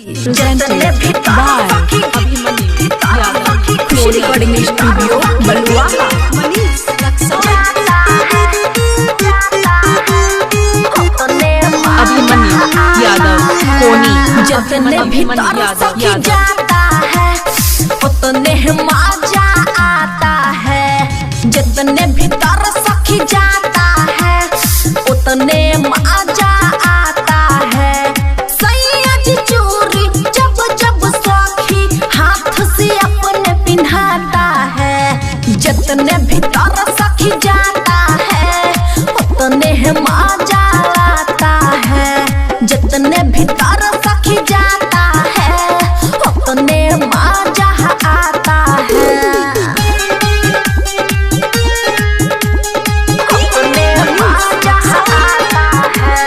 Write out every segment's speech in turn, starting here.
presented by Abhimanyu Yadav, Khushi Recording Studio, Balwaha, Manish Abhimanyu Yadav, Koni, जितने भीतर सखी जाता है उतने मजा आता है। जितने भीतर सखी जाता है उतने मजा आता है। सैयद चोरी जब जब सखी हाथ से अपने पिन्हाता है। जितने भीतर सखी जाता है उतने मजा आता है। जितने भीतर सखी जाता है उतने मजा आता है। उतने मजा आता है।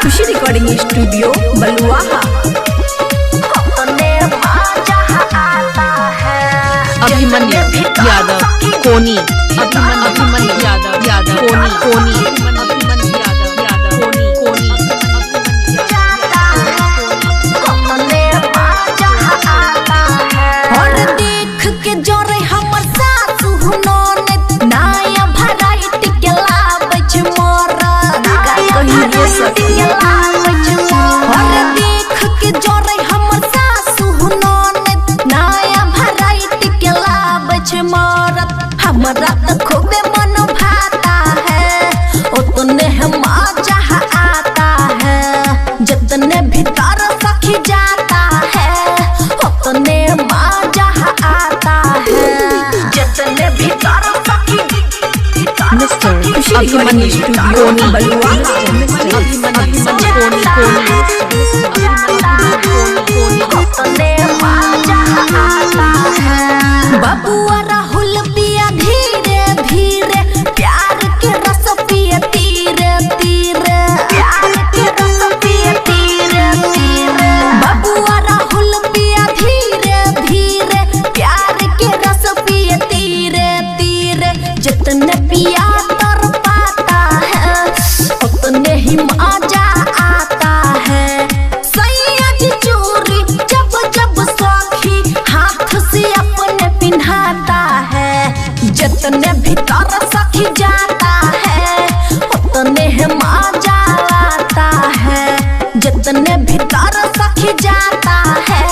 Khushi Recording Studio, Balwaha, उतने मजा आता है। Abhimanyu Yadav, Koni, Abhimanyu Yadav, Koni, Abhimanyu Yadav, Koni, उतने मजा आता है। और देख के जोरे हमर सासु नोने नया वैरायटी के लाबच मोरा कहीं रे सखी। और देख के जोरे हमर सासु नोने नया वैरायटी के लाबच मोरा। हमरा त खूबे मन भाता है उतने मजा आता है। जितने भीतर सखी जाता है उतने मजा आता है। जितने भीतर सखी Mr. Khushi Recording Studio, Balwaha, उतने मजा आता है। बबुआ राहुल पिया धीरे धीरे प्यार के रस पिए तीरे तीरे। प्यार के रस पिए तीरे तीरे। बबुआ राहुल पिया धीरे धीरे प्यार के रस पिए तीरे तीरे। जितने पिया तर पाता है उतने ही मजा आता है। सैयद चोरी जब जब सखी हाथ से अपने पिन्हाता है। जितने भीतर सखी जाता है उतने मजा आता है। जितने भीतर सखी जाता है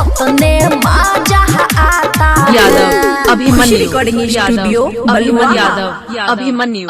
उतने मजा आता है। Yadav, Abhimanyu Recording Studio, Balwaha, Abhimanyu